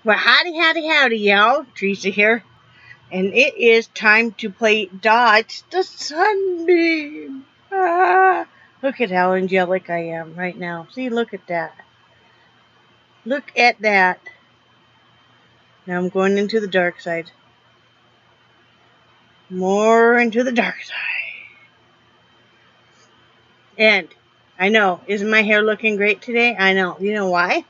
Well, howdy, y'all. Teresa here. And it is time to play Dodge the Sunbeam. Look at how angelic I am right now. See, look at that. Look at that. Now I'm going into the dark side. More into the dark side. And I know, isn't my hair looking great today? I know. You know why?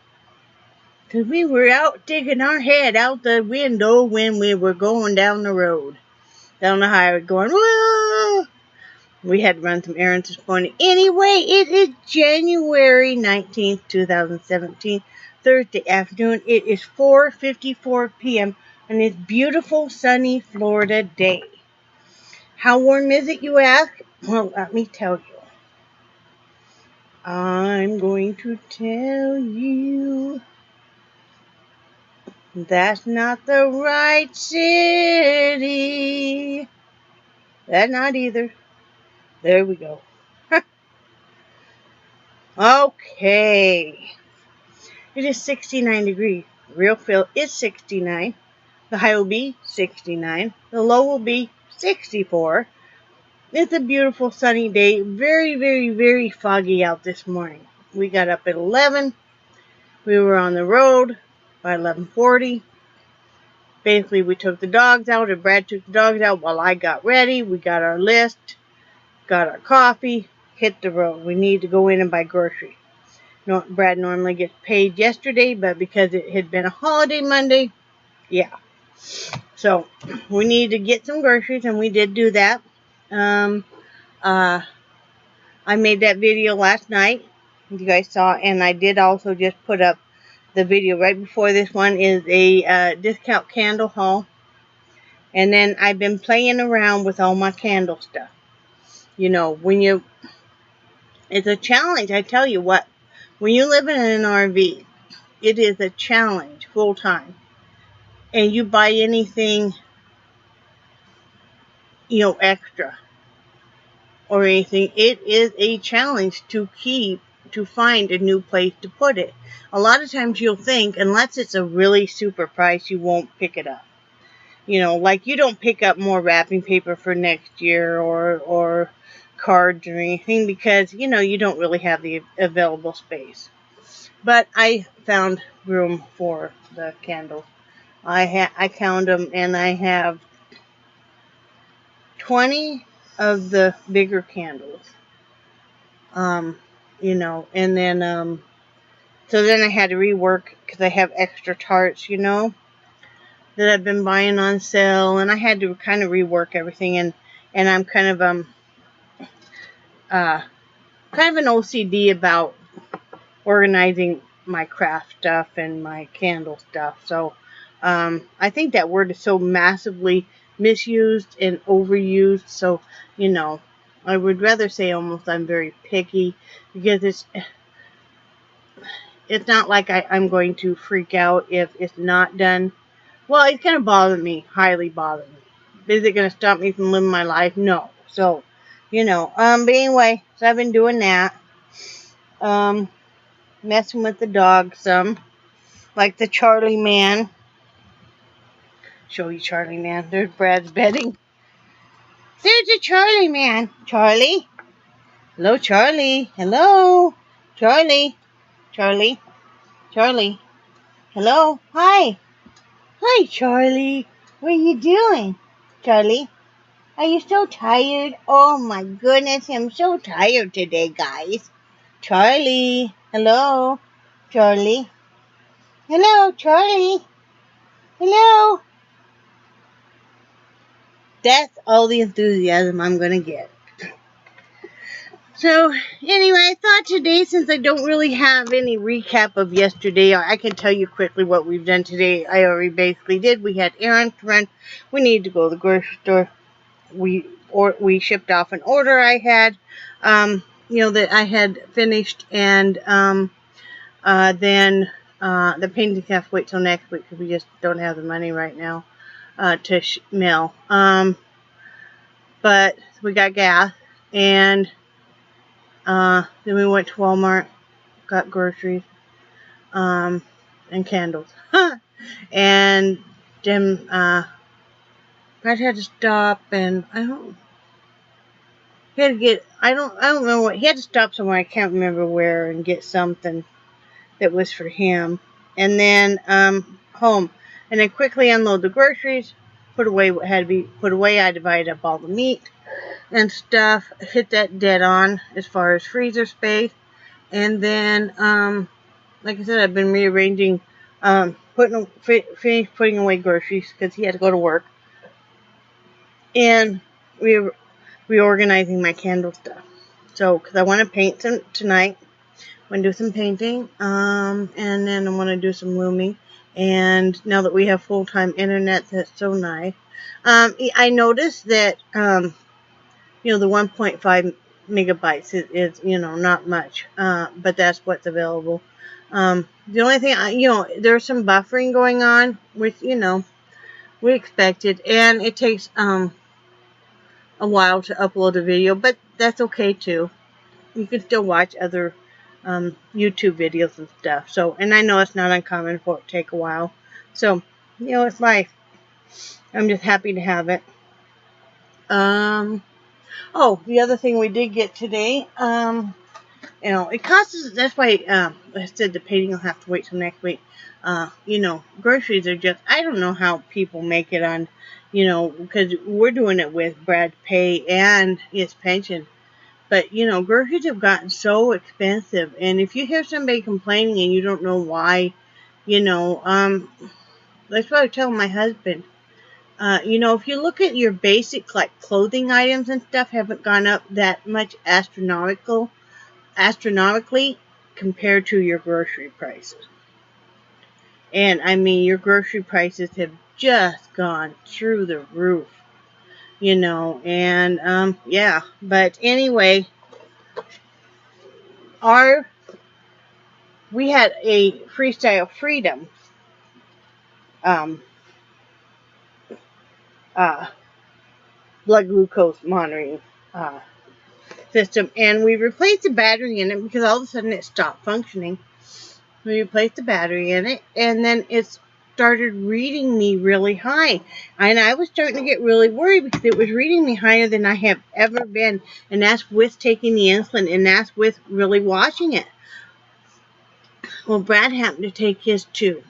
Because we were out digging our head out the window when we were going down the road. Down the highway going, whoa! We had to run some errands this morning. Anyway, it is January 19th, 2017, Thursday afternoon. It is 4:54 p.m. on this beautiful sunny Florida day. How warm is it, you ask? Well, let me tell you. I'm going to tell you. That's not the right city. That's not either. There we go. Okay. It is 69 degrees. Real feel is 69. The high will be 69. The low will be 64. It's a beautiful sunny day. Very, very, very foggy out this morning. We got up at 11. We were on the road by 11:40. Basically, we took the dogs out, and Brad took the dogs out while I got ready. We got our list, got our coffee, hit the road. We need to go in and buy groceries. No, Brad normally gets paid yesterday, but because it had been a holiday Monday, yeah. So, we needed to get some groceries, and we did do that. I made that video last night, you guys saw, and I did also just put up the video right before this one is a discount candle haul. And then I've been playing around with all my candle stuff. You know, it's a challenge, I tell you what. When you live in an RV, it is a challenge full time. And you buy anything, extra or anything, it is a challenge to find a new place to put it. A lot of times you'll think, unless it's a really super price, you won't pick it up. Like you don't pick up more wrapping paper for next year or cards or anything because, you don't really have the available space. But I found room for the candles. I count them, and I have 20 of the bigger candles. And then, so then I had to rework because I have extra tarts, that I've been buying on sale, and I had to kind of rework everything, and I'm kind of an OCD about organizing my craft stuff and my candle stuff. So, I think that word is so massively misused and overused. So, I would rather say almost I'm very picky because it's not like I'm going to freak out if it's not done. Well, it's going to bother me, highly bother me. Is it going to stop me from living my life? No. So, but anyway, so I've been doing that. Messing with the dog some. Like the Charlie man. Show you Charlie man. There's Brad's bedding. There's a Charlie man. Charlie. Hello, Charlie. Hello. Charlie. Charlie. Charlie. Hello. Hi. Hi, Charlie. What are you doing? Charlie, are you so tired? Oh, my goodness. I'm so tired today, guys. Charlie. Hello. Charlie. Hello, Charlie. Hello. That's all the enthusiasm I'm going to get. So, anyway, I thought today, since I don't really have any recap of yesterday, I can tell you quickly what we've done today. I already basically did. We had errands to run. We needed to go to the grocery store. We shipped off an order I had, that I had finished, and then the painting has to wait till next week because we just don't have the money right now to mail. But we got gas, and then we went to Walmart, got groceries, and candles. And then Brad had to stop, and he had to get, I don't know what, he had to stop somewhere, I can't remember where, and get something that was for him. And then home, and then quickly unload the groceries, put away what had to be put away. I divided up all the meat and stuff, hit that dead on as far as freezer space. And then like I said, I've been rearranging, finished putting away groceries because he had to go to work, and reorganizing my candle stuff. So, because I want to paint some tonight, I want to do some painting, and then I want to do some looming. And now that we have full-time internet, that's so nice. I noticed that, the 1.5 megabytes is not much, but that's what's available. The only thing, there's some buffering going on, which, we expected, and it takes, a while to upload a video, but that's okay too. You can still watch other, YouTube videos and stuff. So, and I know it's not uncommon for it to take a while. So, it's life. I'm just happy to have it. Oh, the other thing we did get today, it costs us, that's why, I said the painting will have to wait till next week. Groceries are just, I don't know how people make it on, because we're doing it with Brad's pay and his pension. But, groceries have gotten so expensive. And if you hear somebody complaining and you don't know why, that's what I tell my husband. If you look at your basic, like, clothing items and stuff haven't gone up that much astronomically compared to your grocery prices. And, your grocery prices have just gone through the roof. And, yeah. But anyway, we had a Freestyle Freedom, blood glucose monitoring, system, and we replaced the battery in it because all of a sudden it stopped functioning. We replaced the battery in it, and then it started reading me really high, and I was starting to get really worried because it was reading me higher than I have ever been, and that's with taking the insulin, and that's with really watching it. Well, Brad happened to take his too,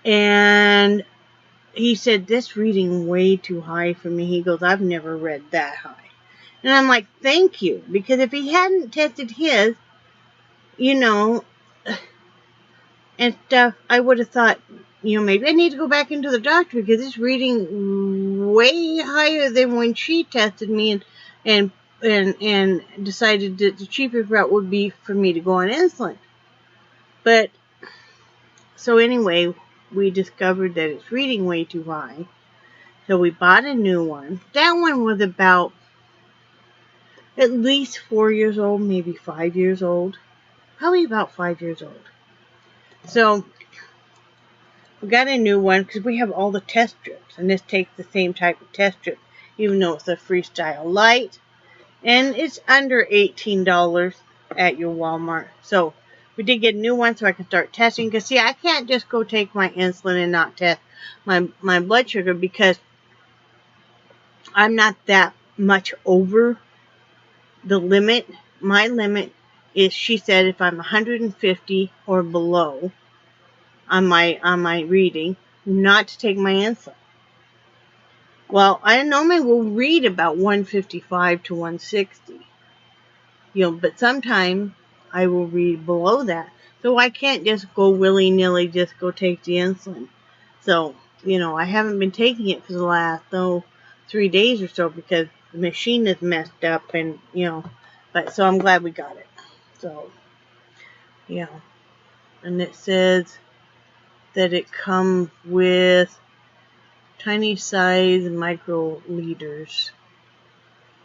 and he said, "This reading way too high for me." He goes, "I've never read that high." And I'm like, "Thank you," because if he hadn't tested his, and stuff, I would have thought, maybe I need to go back into the doctor because it's reading way higher than when she tested me, and decided that the cheapest route would be for me to go on insulin. But, so anyway, we discovered that it's reading way too high. So we bought a new one. That one was about at least 4 years old, maybe 5 years old. Probably about 5 years old. So, we got a new one because we have all the test strips. And this takes the same type of test strip, even though it's a Freestyle Light. And it's under $18 at your Walmart. So, we did get a new one so I can start testing. Because, see, I can't just go take my insulin and not test my blood sugar because I'm not that much over the limit. My limit is, she said, if I'm 150 or below on my reading, not to take my insulin. Well, I normally will read about 155 to 160. But sometimes I will read below that. So I can't just go willy-nilly just go take the insulin. So, I haven't been taking it for the last, 3 days or so because the machine is messed up and, but so I'm glad we got it. So, and it says that it comes with tiny size microliters.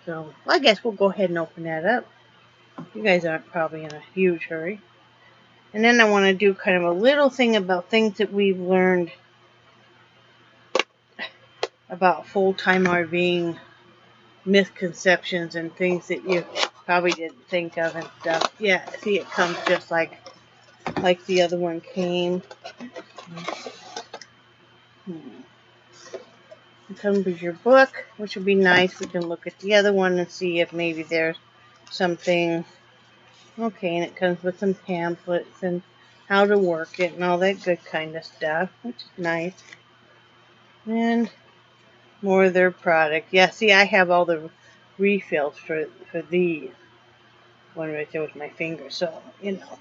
So, I guess we'll go ahead and open that up. You guys aren't probably in a huge hurry. And then I want to do kind of a little thing about things that we've learned about full-time RVing, misconceptions and things that you probably didn't think of and stuff. Yeah, see, it comes just like the other one came. It comes with your book, which would be nice. We can look at the other one and see if maybe there's something. Okay, and it comes with some pamphlets and how to work it and all that good kind of stuff, which is nice. And more of their product. Yeah, see, I have all the refills for these. One right there with my finger, so, you know.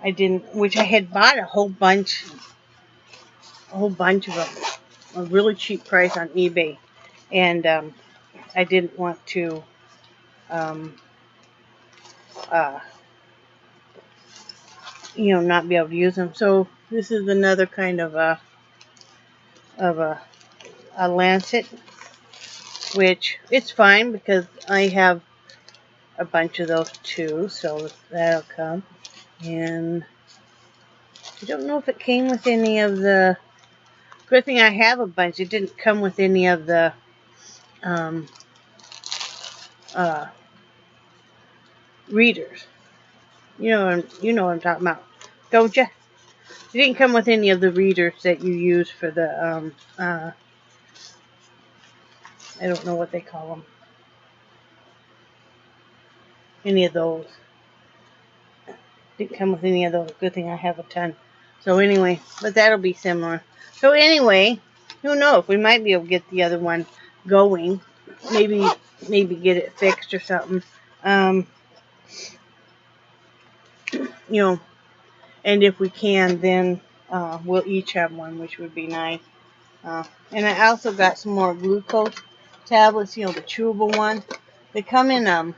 I didn't, which I had bought a whole bunch of them. A really cheap price on eBay. And I didn't want to not be able to use them. So this is another kind of a lancet, which it's fine because I have a bunch of those too, so that'll come. And I don't know if it came with any of the. Good thing I have a bunch. It didn't come with any of the readers. You know what I'm talking about, don't you? It didn't come with any of the readers that you use for the I don't know what they call them. Any of those. Didn't come with any of those. Good thing I have a ton. So anyway, but that'll be similar. So anyway, who knows? We might be able to get the other one going. Maybe get it fixed or something. And if we can, then we'll each have one, which would be nice. And I also got some more glucose tablets, the chewable ones. They come in a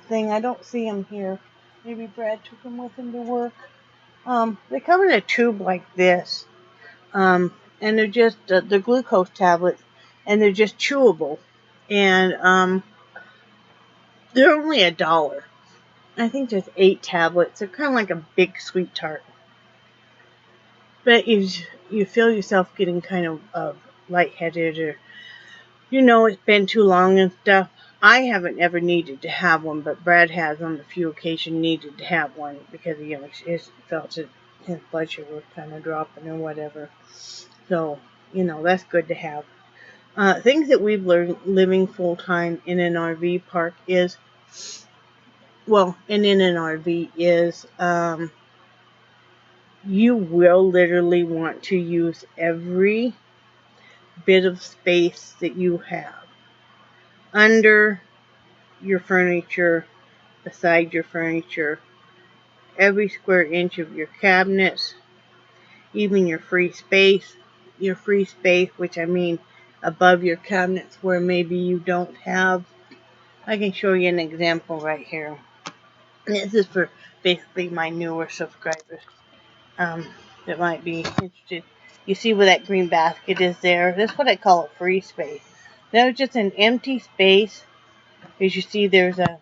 thing. I don't see them here. Maybe Brad took them with him to work. They come in a tube like this. And they're just the glucose tablets, and they're just chewable. And they're only $1. I think there's 8 tablets. They're kind of like a big sweet tart. But you feel yourself getting kind of lightheaded, or it's been too long and stuff. I haven't ever needed to have one, but Brad has on a few occasions needed to have one because he felt that his blood sugar was kind of dropping or whatever. So that's good to have. Things that we've learned living full time in an RV park is, in an RV is, you will literally want to use every bit of space that you have. Under your furniture, beside your furniture, every square inch of your cabinets, even your free space, which I mean above your cabinets where maybe you don't have. I can show you an example right here. And this is for basically my newer subscribers that might be interested. You see where that green basket is there? That's what I call a free space. That was just an empty space. As you see, there's a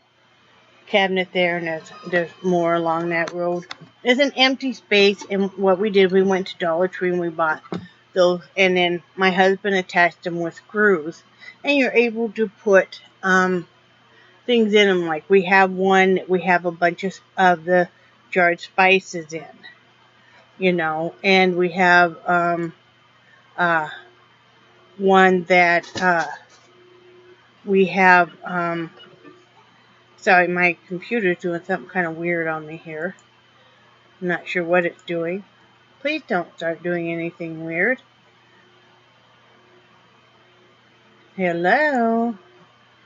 cabinet there, and there's more along that road. There's an empty space, and what we did, we went to Dollar Tree and we bought those, and then my husband attached them with screws, and you're able to put things in them. Like we have a bunch of the jarred spices in, and we have one that we have. Sorry, my computer's doing something kind of weird on me here. I'm not sure what it's doing. Please don't start doing anything weird. Hello?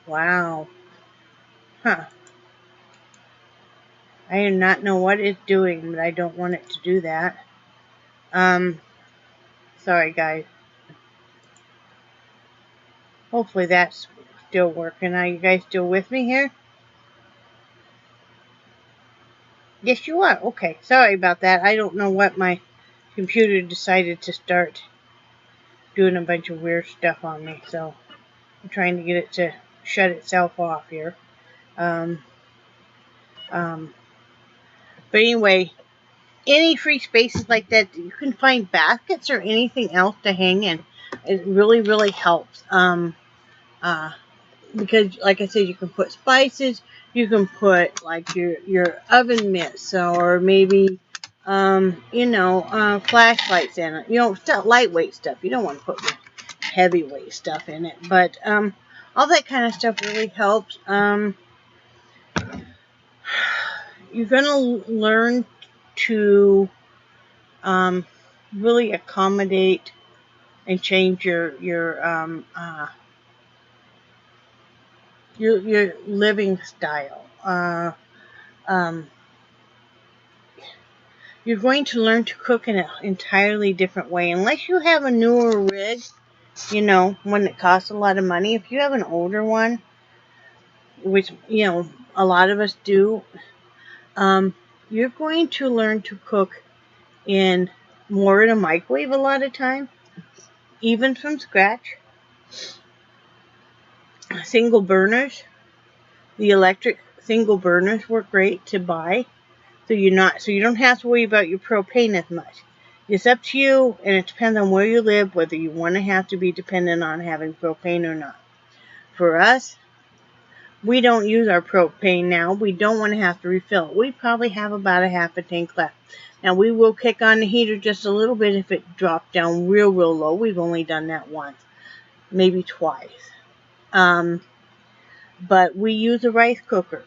Wow. Huh. I do not know what it's doing, but I don't want it to do that. Sorry, guys. Hopefully that's still working. Are you guys still with me here? Yes, you are. Okay. Sorry about that. I don't know what my computer decided to start doing a bunch of weird stuff on me. So I'm trying to get it to shut itself off here. But anyway, any free spaces like that, you can find baskets or anything else to hang in. It really, really helps. Because, like I said, you can put spices. You can put like your oven mitts, or maybe flashlights in it. Stuff, lightweight stuff. You don't want to put your heavyweight stuff in it, but all that kind of stuff really helps. You're gonna learn to really accommodate and change your living style. You're going to learn to cook in an entirely different way. Unless you have a newer rig, one that costs a lot of money. If you have an older one, which, a lot of us do, you're going to learn to cook in a microwave a lot of time, even from scratch. Single burners, the electric single burners work great to buy. So you don't have to worry about your propane as much. It's up to you, and it depends on where you live, whether you want to have to be dependent on having propane or not. For us, we don't use our propane now. We don't want to have to refill it. We probably have about a half a tank left. Now, we will kick on the heater just a little bit if it dropped down real low. We've only done that once, maybe twice. But we use a rice cooker.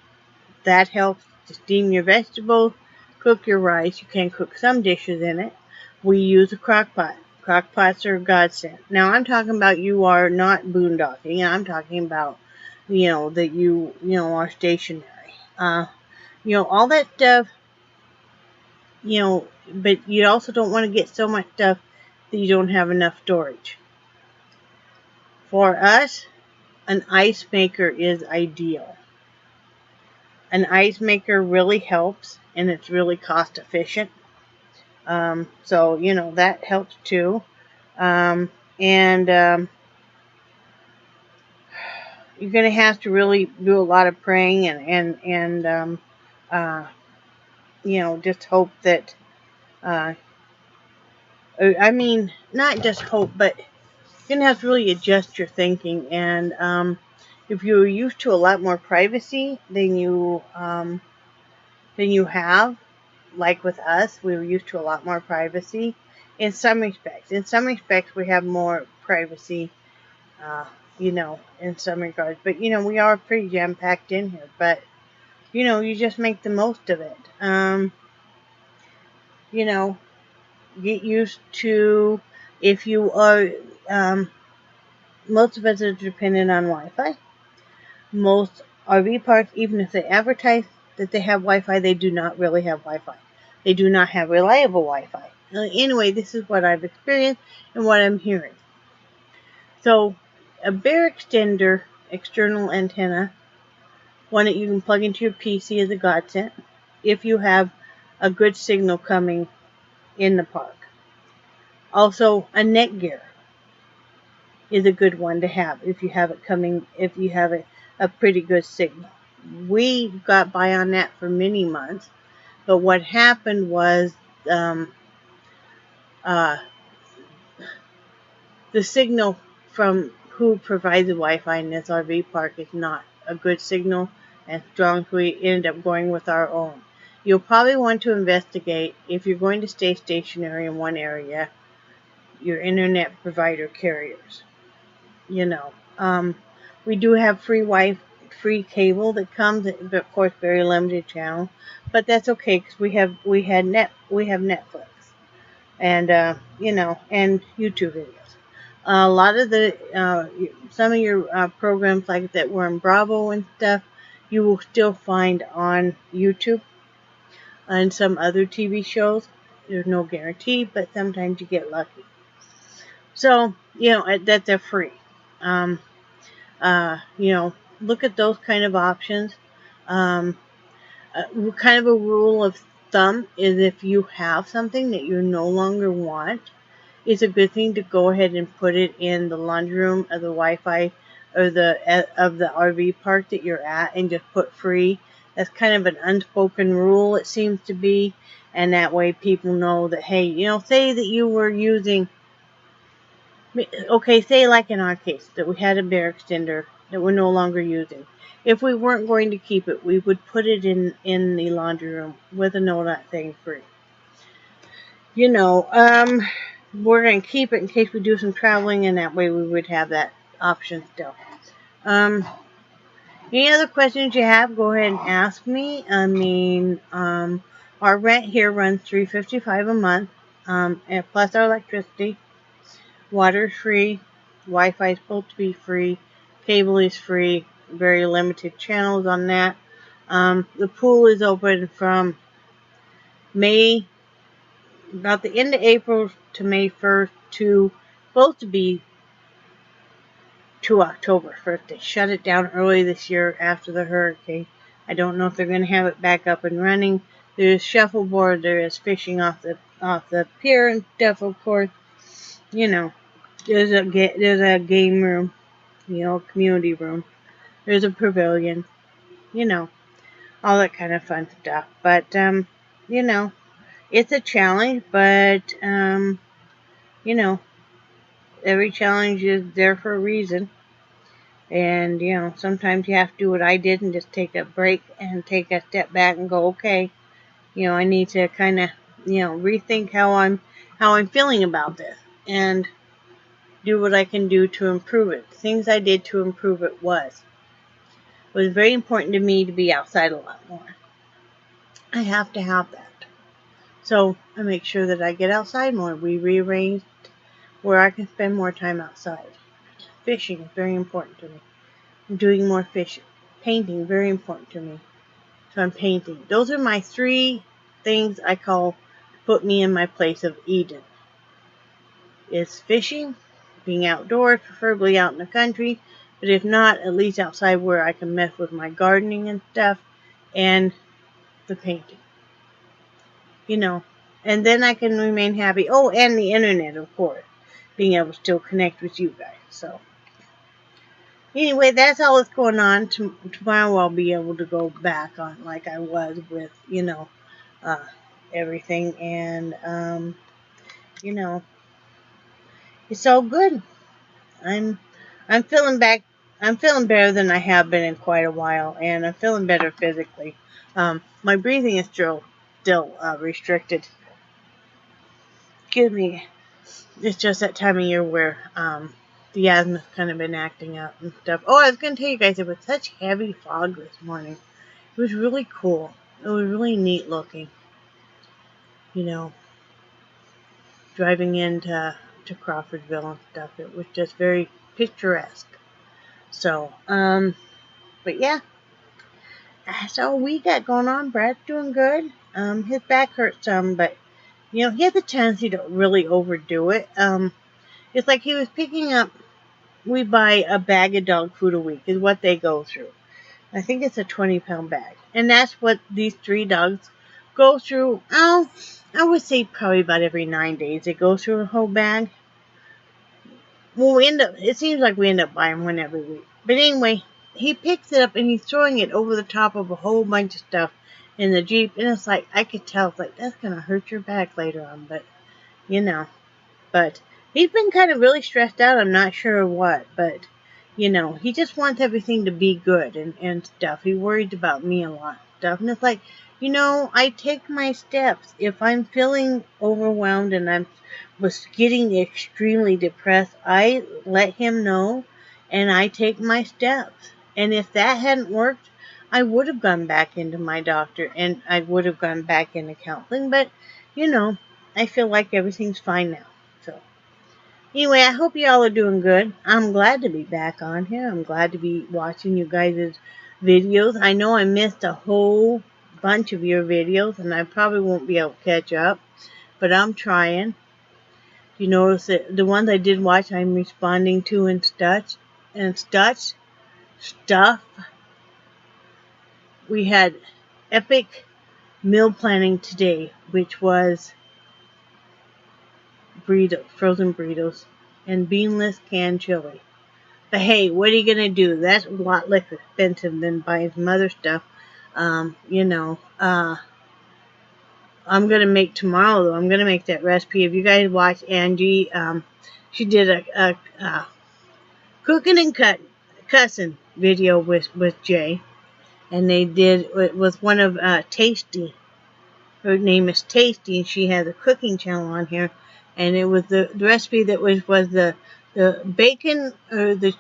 That helps to steam your vegetables, cook your rice. You can cook some dishes in it. We use a crock pot. Crock pots are a godsend. Now, I'm talking about you are not boondocking. I'm talking about, that you are stationary. All that stuff, but you also don't want to get so much stuff that you don't have enough storage. For us, an ice maker is ideal. An ice maker really helps, and it's really cost efficient. So, that helps too. And you're going to have to really do a lot of praying and just hope that, not just hope, but you're going to have to really adjust your thinking. And if you're used to a lot more privacy than you have, like with us, we were used to a lot more privacy in some respects. In some respects, we have more privacy, in some regards. But, we are pretty jam-packed in here. But, you just make the most of it. Get used to, if you are, most of us are dependent on Wi-Fi. Most RV parks, even if they advertise that they have Wi-Fi, they do not really have Wi-Fi. They do not have reliable Wi-Fi. Anyway, this is what I've experienced and what I'm hearing. So, a bare extender external antenna, one that you can plug into your PC, is a godsend if you have a good signal coming in the park. Also, a Netgear is a good one to have if you have a pretty good signal. We got by on that for many months, but what happened was the signal from who provides the Wi-Fi in this RV park is not a good signal and strong, so we ended up going with our own. You'll probably want to investigate, if you're going to stay stationary in one area, your internet provider carriers. We do have free cable that comes, but of course very limited channel, but that's okay because we have Netflix and and YouTube videos. A lot of some of your programs like that were in Bravo and stuff, you will still find on YouTube and some other TV shows. There's no guarantee, but sometimes you get lucky. So that's a free. Look at those kind of options. Kind of a rule of thumb is if you have something that you no longer want, it's a good thing to go ahead and put it in the laundry room of the Wi-Fi or of the RV park that you're at, and just put free. That's kind of an unspoken rule, it seems to be, and that way people know that, hey, say that you were using, okay, say like in our case, that we had a bare extender that we're no longer using. If we weren't going to keep it, we would put it in the laundry room with a note saying free. you know, we're going to keep it in case we do some traveling, and that way we would have that option still. Any other questions you have, go ahead and ask me. I mean, our rent here runs $355 a month, and plus our electricity. Water's free. Wi-Fi is supposed to be free. Cable is free. Very limited channels on that. The pool is open from May, about the end of April to May 1st to, supposed to be to October 1st. They shut it down early this year after the hurricane. I don't know if they're going to have it back up and running. There's shuffleboard. There is fishing off the pier and stuff, of course. You know, there's a game room, you know, community room. There's a pavilion, you know, all that kind of fun stuff. But, you know, it's a challenge, but, you know, every challenge is there for a reason. And, you know, sometimes you have to do what I did and just take a break and take a step back and go, okay, you know, I need to kind of, you know, rethink how I'm feeling about this and do what I can do to improve it. The things I did to improve it was very important to me to be outside a lot more. I have to have that. So I make sure that I get outside more. We rearranged where I can spend more time outside. Fishing is very important to me. I'm doing more fishing. Painting, very important to me. So I'm painting. Those are my 3 things I call put me in my place of Eden. It's fishing, being outdoors, preferably out in the country, but if not, at least outside where I can mess with my gardening and stuff, and the painting. You know, and then I can remain happy. Oh, and the internet, of course. Being able to still connect with you guys. So, anyway, that's all that's going on. Tomorrow I'll be able to go back on like I was with, you know, everything. And, you know, it's all good. I'm feeling back. I'm feeling better than I have been in quite a while. And I'm feeling better physically. My breathing is still restricted. Excuse me. It's just that time of year where the asthma's kind of been acting up and stuff. Oh, I was going to tell you guys, it was such heavy fog this morning. It was really cool. It was really neat looking. You know, driving into Crawfordsville and stuff. It was just very picturesque. So, but yeah. That's all we got going on. Brad's doing good. His back hurts some, but you know, he has a tendency to really overdo it. It's like he was picking up, we buy a bag of dog food a week, is what they go through. I think it's a 20-pound bag. And that's what these 3 dogs go through. Oh, I would say probably about every 9 days. They go through a whole bag. Well, it seems like we end up buying one every week. But anyway, he picks it up and he's throwing it over the top of a whole bunch of stuff in the Jeep. And it's like, I could tell, it's like, that's going to hurt your back later on. But, you know, but he's been kind of really stressed out. I'm not sure what, but, you know, he just wants everything to be good and stuff. He worries about me a lot and stuff. And it's like, you know, I take my steps. If I'm feeling overwhelmed and I was getting extremely depressed, I let him know and I take my steps. And if that hadn't worked, I would have gone back into my doctor and I would have gone back into counseling. But, you know, I feel like everything's fine now. So, anyway, I hope y'all are doing good. I'm glad to be back on here. I'm glad to be watching you guys' videos. I know I missed a whole bunch of your videos and I probably won't be able to catch up, but I'm trying. You notice that the ones I did watch, I'm responding to and stuff. We had epic meal planning today, which was frozen burritos and beanless canned chili. But hey, what are you gonna do? That's a lot less expensive than buying some other stuff. You know, I'm gonna make tomorrow though. I'm gonna make that recipe. If you guys watch Angie, she did a cooking and cussing video with Jay, and it was one of Tasty Her name is Tasty, and she has a cooking channel on here. And it was the recipe that was the bacon, or the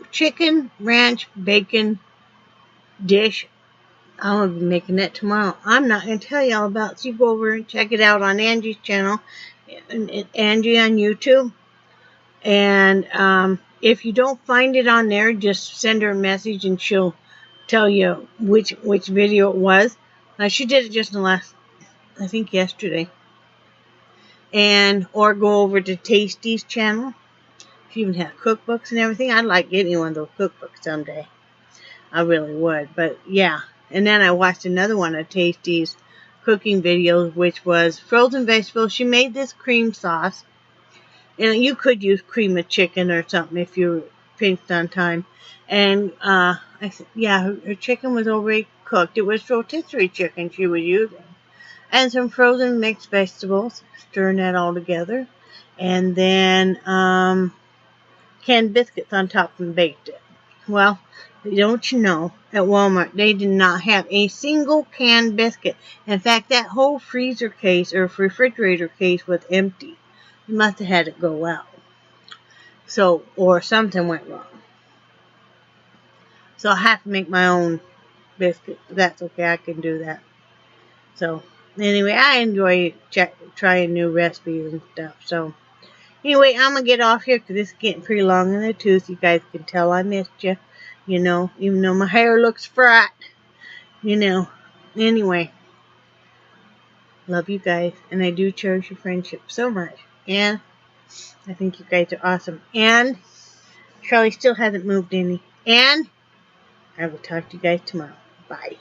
chicken ranch bacon dish. I'm going to be making that tomorrow. I'm not going to tell you all about it. So you go over and check it out on Angie's channel, Angie on YouTube. And if you don't find it on there, just send her a message and she'll tell you which video it was. She did it just in the last, I think yesterday. Or go over to Tasty's channel. She even has cookbooks and everything. I'd like getting one of those cookbooks someday. I really would. But yeah. And then I watched another one of Tasty's cooking videos, which was frozen vegetables. She made this cream sauce. And you could use cream of chicken or something if you're pinched on time. And I said, yeah, her chicken was already cooked. It was rotisserie chicken she was using. And some frozen mixed vegetables, stirring that all together. And then canned biscuits on top and baked it. Well, don't you know, at Walmart, they did not have a single canned biscuit. In fact, that whole freezer case or refrigerator case was empty. You must have had it go out. So, or something went wrong. So I have to make my own biscuits. That's okay, I can do that. So, anyway, I enjoy trying new recipes and stuff. So, anyway, I'm going to get off here because this is getting pretty long in the tooth. You guys can tell I missed you. You know, even though my hair looks fried. You know. Anyway, love you guys. And I do cherish your friendship so much. And I think you guys are awesome. And Charlie still hasn't moved any. And I will talk to you guys tomorrow. Bye.